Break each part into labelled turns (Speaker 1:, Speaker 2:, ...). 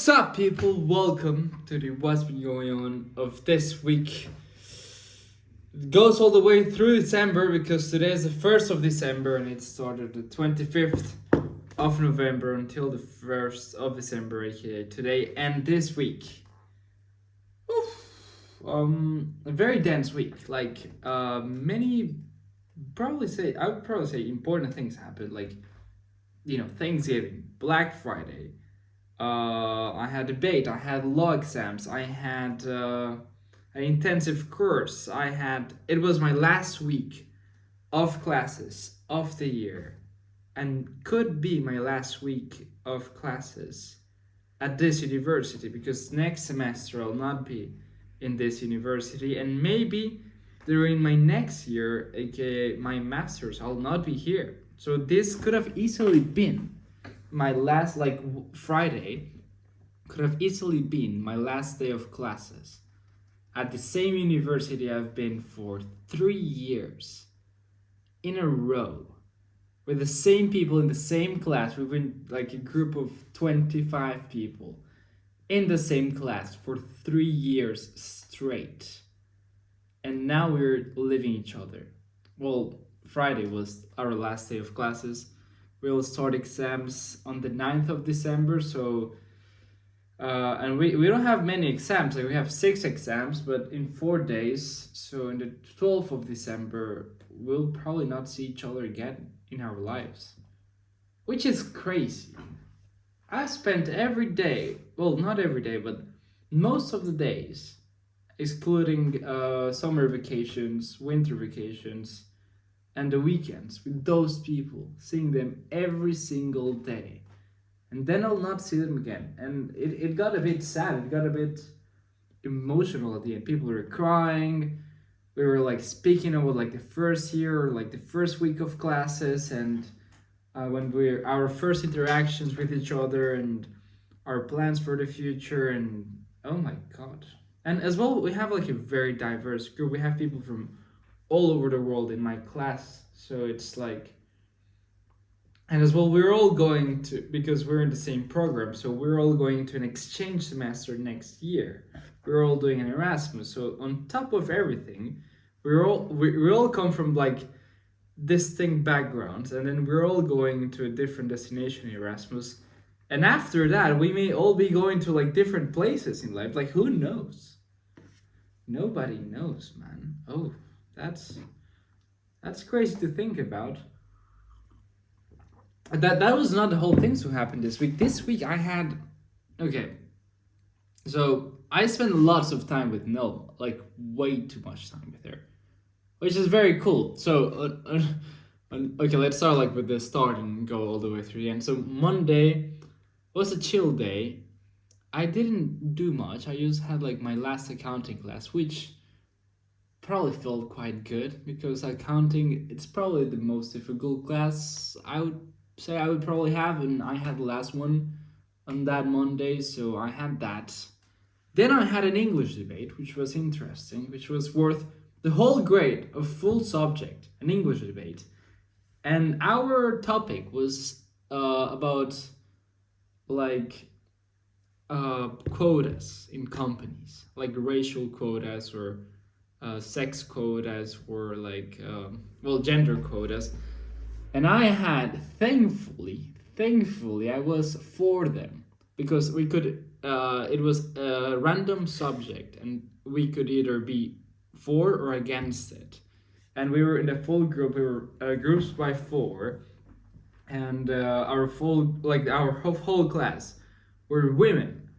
Speaker 1: Sup, people? Welcome to the What's Been Going On of this week. It goes all the way through December because today is the 1st of December and it started the 25th of November until the 1st of December, aka today and this week. A very dense week. Many, I would probably say important things happened. Thanksgiving, Black Friday. I had debate. I had law exams. I had an intensive course. It was my last week of classes of the year, and could be my last week of classes at this university because next semester I'll not be in this university, and maybe during my next year, aka my master's, I'll not be here. So this could have easily been my last, Friday could have easily been my last day of classes at the same university I've been for 3 years in a row, with the same people in the same class. We've been like a group of 25 people in the same class for 3 years straight, and now we're leaving each other. Well, Friday was our last day of classes. We'll start exams on the 9th of December, so and we don't have many exams. Like, we have 6 exams, but in 4 days, so in the 12th of December, we'll probably not see each other again in our lives, which is crazy. I spent every day, well, not every day, but most of the days, excluding summer vacations, winter vacations, and the weekends, with those people, seeing them every single day. And then I'll not see them again. And it got a bit sad, it got a bit emotional at the end. People were crying. We were speaking about the first year, or the first week of classes, and our first interactions with each other, and our plans for the future. And oh my god. And as well, we have a very diverse group. We have people from all over the world in my class, so it's and as well, we're all going to, because we're in the same program, so we're all going to an exchange semester next year. We're all doing an Erasmus, so on top of everything, we all come from distinct backgrounds, and then we're all going to a different destination in Erasmus, and after that we may all be going to different places in life. Who knows? Nobody knows, man. Oh, that's crazy to think about. That was not the whole things who happened this week. This week I had, okay, so I spent lots of time with Nil, way too much time with her, which is very cool. So okay, let's start with the start and go all the way through the end. So Monday was a chill day. I didn't do much. I just had my last accounting class, which probably felt quite good, because accounting, it's probably the most difficult class I would say I would probably have, and I had the last one on that Monday, so I had that. Then I had an English debate, which was interesting, which was worth the whole grade of full subject, an English debate. And our topic was about quotas in companies, racial quotas, or sex quotas, or gender quotas. And I had, thankfully, I was for them, because we could, it was a random subject, and we could either be for or against it. And we were in a full group. We were groups by 4, and our whole class were women.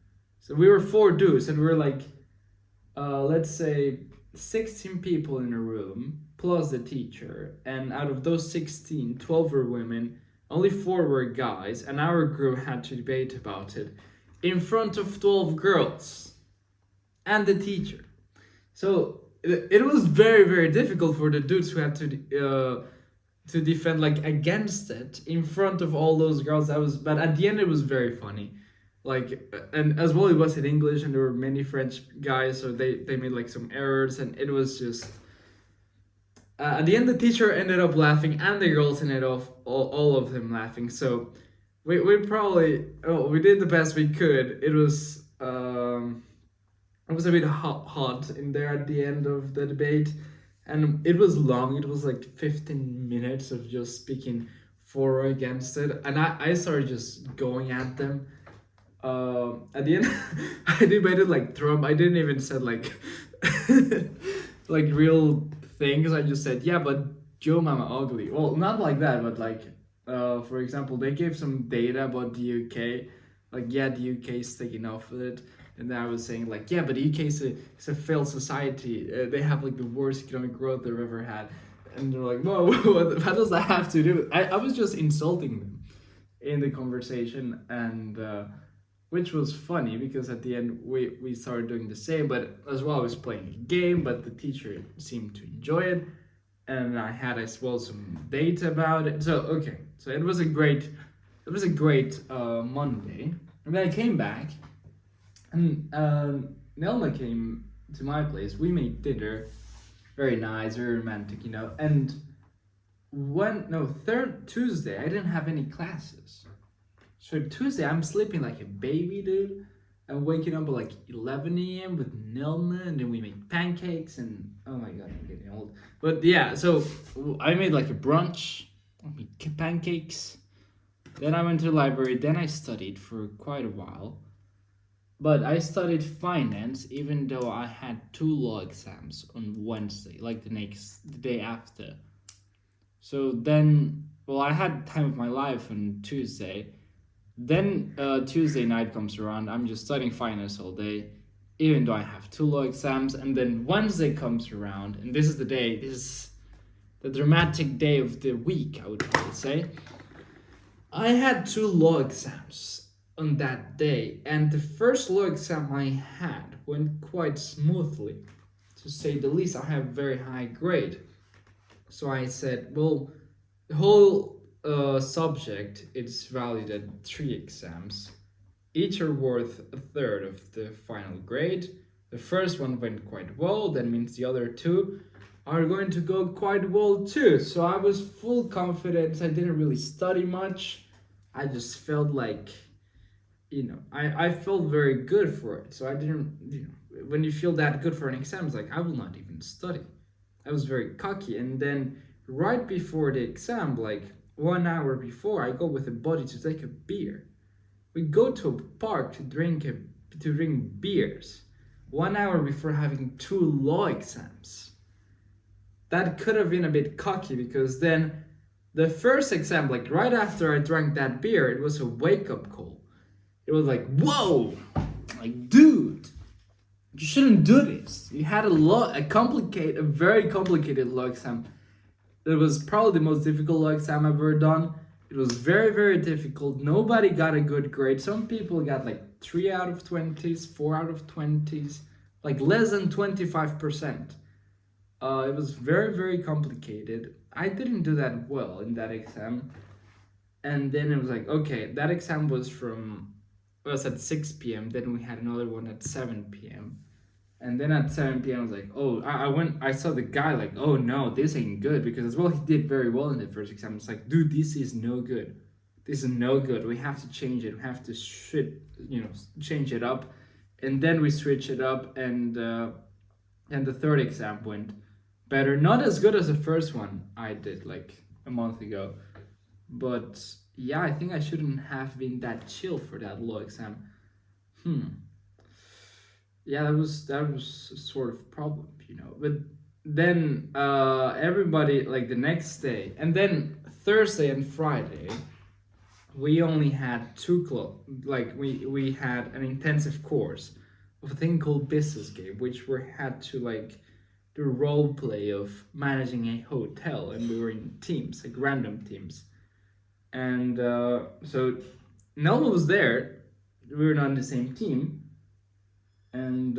Speaker 1: So we were 4 dudes, and we were let's say 16 people in a room, plus the teacher, and out of those 16, 12 were women, only 4 were guys, and our group had to debate about it in front of 12 girls and the teacher. So it was very, very difficult for the dudes who had to defend against it in front of all those girls. But at the end it was very funny. And as well, it was in English, and there were many French guys, so they made some errors, and it was just at the end the teacher ended up laughing, and the girls ended up all of them laughing. So we probably, oh, we did the best we could. It was a bit hot in there at the end of the debate, and it was long. It was like 15 minutes of just speaking for or against it, and I started just going at them. At the end, I debated like Trump. I didn't even said like like real things. I just said, yeah, but Joe Mama ugly. Well, not like that, but like, for example, they gave some data about the UK. Like, yeah, the UK is taking off with it. And then I was saying, like, yeah, but the UK is a failed society. They have like the worst economic growth they've ever had. And they're like, whoa, what does that have to do with? I was just insulting them in the conversation, and which was funny because at the end we started doing the same, but as well I was playing a game, but the teacher seemed to enjoy it, and I had as well some data about it. So okay, so it was a great Monday, and then I came back, and Nelma came to my place. We made dinner, very nice, very romantic, you know. And third Tuesday I didn't have any classes. So Tuesday, I'm sleeping like a baby, dude. I'm waking up at like 11 a.m. with Nilma, and then we make pancakes, and oh my god, I'm getting old. But yeah, so I made like a brunch, I made pancakes. Then I went to the library, then I studied for quite a while. But I studied finance even though I had two law exams on Wednesday, like the day after. So then, well, I had time of my life on Tuesday. Then Tuesday night comes around. I'm just studying finance all day, even though I have two law exams. And then Wednesday comes around, and this is the day. This is the dramatic day of the week, I would probably say. I had two law exams on that day, and the first law exam I had went quite smoothly, to say the least. I have a very high grade, so I said, well, the whole subject is valued at three exams. Each are worth a third of the final grade. The first one went quite well, that means the other two are going to go quite well too. So I was full confidence. I didn't really study much. I just felt like, I felt very good for it. So I didn't, when you feel that good for an exam, it's like, I will not even study. I was very cocky. And then right before the exam, like 1 hour before, I go with a buddy to take a beer. We go to a park to drink beers 1 hour before having two law exams. That could have been a bit cocky, because then the first exam, like right after I drank that beer, it was a wake-up call. It was like, whoa, like, dude, you shouldn't do this. You had a very complicated law exam. It was probably the most difficult law exam I've ever done. It was very, very difficult. Nobody got a good grade. Some people got like 3 out of 20s, 4 out of 20s, like less than 25%. It was very, very complicated. I didn't do that well in that exam. And then it was like, okay, that exam was at 6 p.m. Then we had another one at 7 p.m. And then at 7 p.m. I was like, oh, I saw the guy like, oh no, this ain't good, because as well he did very well in the first exam. It's like, dude, this is no good. This is no good. We have to change it. We have to change it up. And then we switch it up, and the third exam went better. Not as good as the first one I did like a month ago. But yeah, I think I shouldn't have been that chill for that law exam. Yeah, that was sort of problem, But then everybody, like the next day, and then Thursday and Friday, we only had we had an intensive course of a thing called business game, which we had to like do role play of managing a hotel, and we were in teams, like random teams, and so Nelma was there. We were not on the same team. And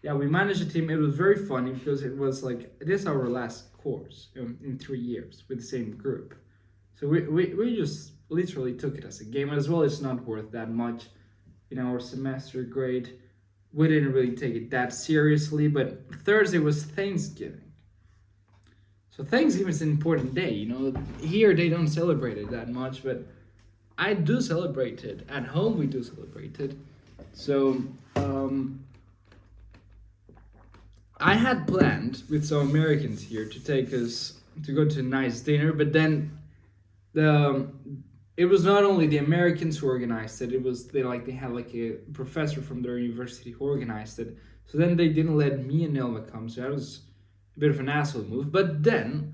Speaker 1: yeah, we managed a team. It was very funny because it was like, this is our last course in 3 years with the same group. So we just literally took it as a game. As well, it's not worth that much in our semester grade. We didn't really take it that seriously. But Thursday was Thanksgiving. So Thanksgiving is an important day, Here they don't celebrate it that much, but I do celebrate it. At home, we do celebrate it. So, I had planned with some Americans here to take us to go to a nice dinner, but then the it was not only the Americans who organized it. It was they had like a professor from their university who organized it. So then they didn't let me and Nelma come. So that was a bit of an asshole move. But then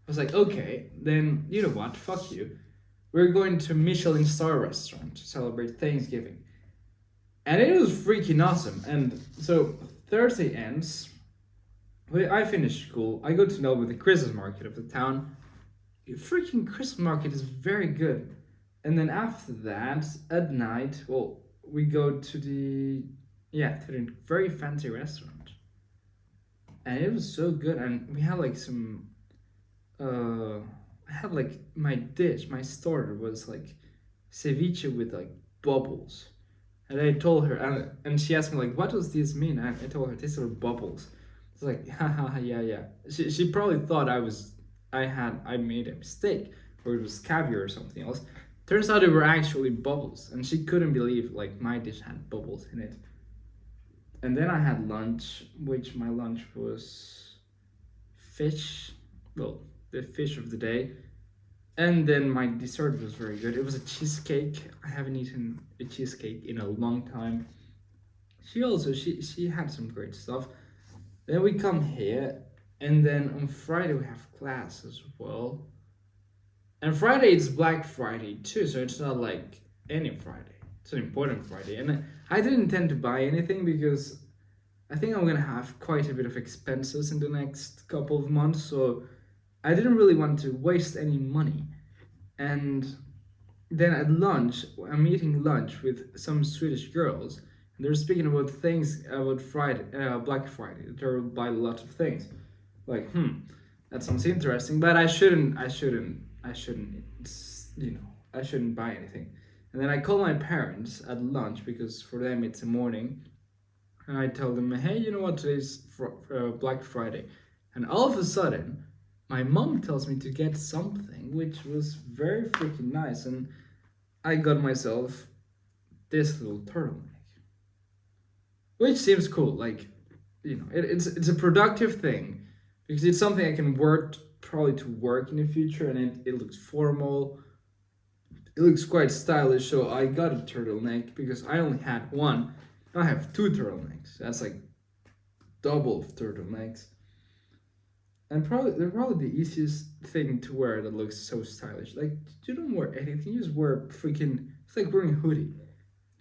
Speaker 1: I was like, okay, then you know what? Fuck you. We're going to Michelin star restaurant to celebrate Thanksgiving, and it was freaking awesome. And so Thursday ends. I finish school. I go to Nelma with the Christmas market of the town. The freaking Christmas market is very good. And then after that, at night, well, we go to the very fancy restaurant, and it was so good. And we had like some, I had like my starter was like ceviche with like bubbles, and I told her, and she asked me like, what does this mean? I told her these are bubbles. It's like, haha, yeah, yeah. She probably thought I made a mistake, or it was caviar or something else. Turns out it were actually bubbles, and she couldn't believe like my dish had bubbles in it. And then I had lunch, which my lunch was fish, well, the fish of the day. And then my dessert was very good. It was a cheesecake. I haven't eaten a cheesecake in a long time. She had some great stuff. Then we come here, and then on Friday we have class as well. And Friday it's Black Friday too, so it's not like any Friday. It's an important Friday, and I didn't intend to buy anything because I think I'm gonna have quite a bit of expenses in the next couple of months, so I didn't really want to waste any money. And then at lunch, I'm eating lunch with some Swedish girls, and they're speaking about things about Friday, Black Friday. They'll buy a lot of things. Like, that sounds interesting, but I shouldn't, I shouldn't buy anything. And then I call my parents at lunch because for them it's a morning, and I tell them, hey, you know what, today's Black Friday. And all of a sudden, my mom tells me to get something, which was very freaking nice, and I got myself this little turtleneck, which seems cool. Like, it's a productive thing because it's something I can work probably to work in the future, and it looks formal. It looks quite stylish, so I got a turtleneck because I only had one. Now I have two turtlenecks. That's like double of turtlenecks. And they're probably the easiest thing to wear that looks so stylish. Like, you don't wear anything, you just wear freaking. It's like wearing a hoodie.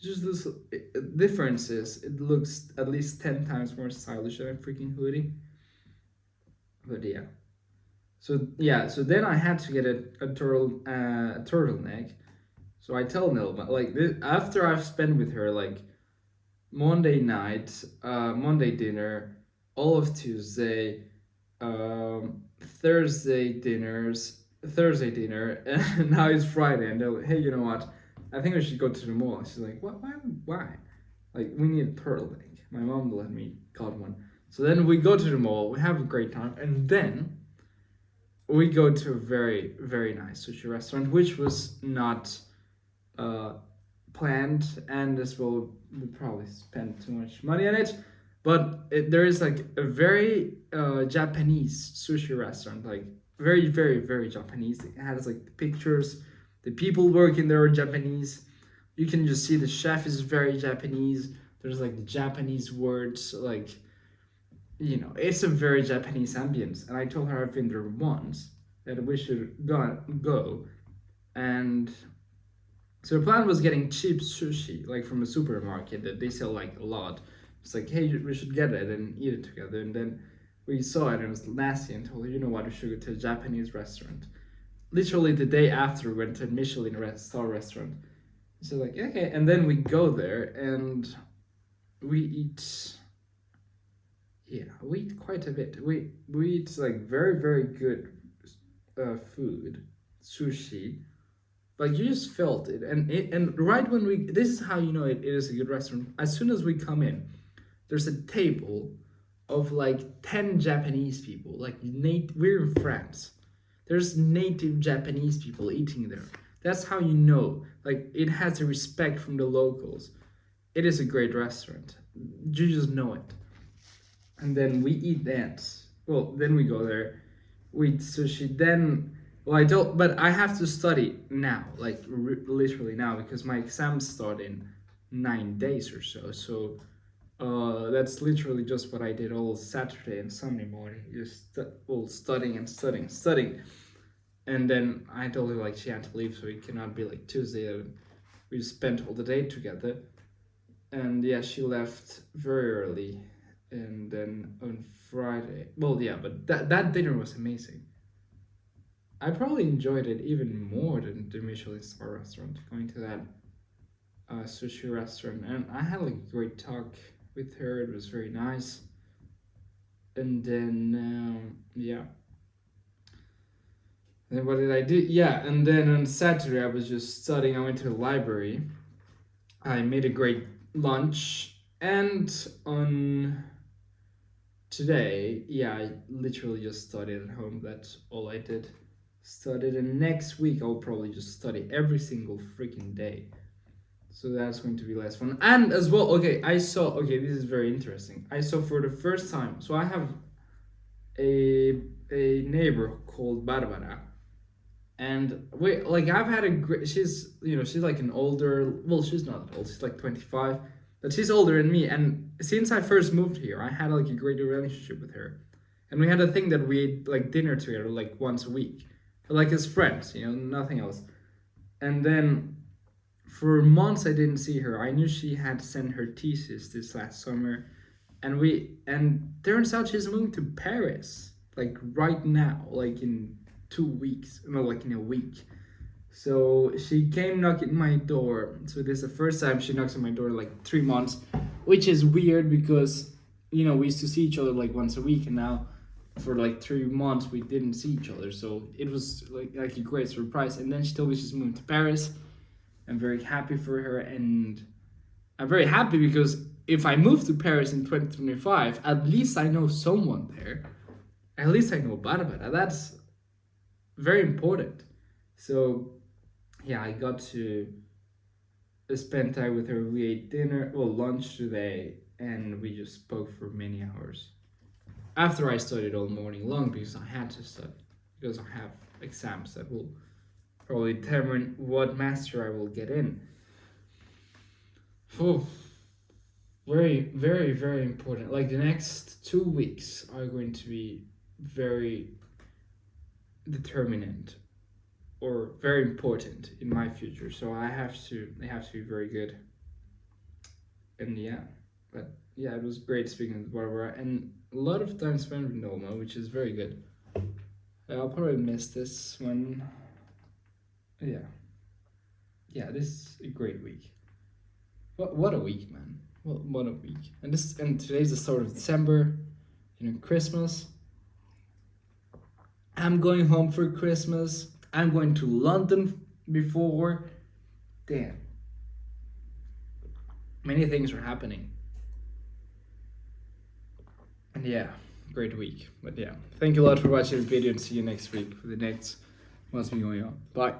Speaker 1: Just this difference is it looks at least 10 times more stylish than a freaking hoodie. But yeah. So then I had to get a turtleneck. So I tell Nilma like this, after I've spent with her like Monday night, Monday dinner, all of Tuesday, Thursday dinner, and now it's Friday, and they're like, hey, you know what? I think we should go to the mall. She's like, what? Why? Like, we need a turtleneck. My mom let me got one. So then we go to the mall. We have a great time, and then we go to a very, very nice sushi restaurant, which was not planned, and as well, we probably spent too much money on it. But there is like a very Japanese sushi restaurant, like very, very, very Japanese. It has like the pictures, the people working there are Japanese. You can just see the chef is very Japanese. There's like the Japanese words, like, it's a very Japanese ambience. And I told her I've been there once, that we should go. And so the plan was getting cheap sushi, like from a supermarket that they sell like a lot. It's like, hey, we should get it and eat it together. And then we saw it and it was nasty, and told her, you know what, we should go to a Japanese restaurant. Literally the day after, we went to a Michelin star restaurant. So like, okay, and then we go there and we eat. Yeah, we eat quite a bit. We eat like very, very good food, sushi. Like, you just felt it, and right when this is how you know it is a good restaurant. As soon as we come in, there's a table of like 10 Japanese people. Like, we're in France. There's native Japanese people eating there. That's how you know. Like it has a respect from the locals. It is a great restaurant. You just know it. And then we eat that. Well, then we go there, we eat sushi. Then, well, I don't. But I have to study now, like literally now, because my exams start in 9 days or so. So that's literally just what I did all Saturday and Sunday morning, just well studying and studying and studying. And then I told her like she had to leave, so it cannot be like Tuesday. And we spent all the day together, and yeah, she left very early. And then on Friday, well, yeah, but that dinner was amazing. I probably enjoyed it even more than the Michelin star restaurant. Going to that sushi restaurant, and I had like a great talk with her. It was very nice. And then yeah, then what did I do? Yeah, and then on Saturday I was just studying. I went to the library. I made a great lunch, and on today, yeah, I literally just studied at home. That's all I did. Studied, and next week I'll probably just study every single freaking day. So that's going to be less fun. And as well, okay, I saw. Okay, this is very interesting. I saw for the first time. So I have a neighbor called Barbara, and wait, like I've had a great. She's like an older. Well, she's not that old. She's like 25, but she's older than me. And since I first moved here, I had like a great relationship with her, and we had a thing that we ate like dinner together like once a week, like as friends. Nothing else. And then for months I didn't see her. I knew she had sent her thesis this last summer, and turns out she's moving to Paris like right now, like in 2 weeks, no, like in a week. So she came knocking my door. So this is the first time she knocks on my door in like 3 months, which is weird because we used to see each other like once a week, and now for like 3 months we didn't see each other. So it was like a great surprise. And then she told me she's moving to Paris. I'm very happy for her, and I'm very happy because if I move to Paris in 2025, at least I know someone there. At least I know Barbara. That's very important. So, yeah, I got to spend time with her. We ate lunch today, and we just spoke for many hours. After I studied all morning long because I had to study, because I have exams that will probably determine what master I will get in. Oh, very, very, very important. Like the next 2 weeks are going to be very determinant or very important in my future. So I have to be very good. And yeah, but yeah, it was great speaking with Barbara, and a lot of time spent with Noma, which is very good. I'll probably miss this one. Yeah, this is a great week. What a week, man. What a week. And today's the start of December, Christmas. I'm going home for Christmas. I'm going to London before. Damn. Many things are happening. And yeah, great week. But yeah, thank you a lot for watching the video, and see you next week for the next what's been going on. Bye.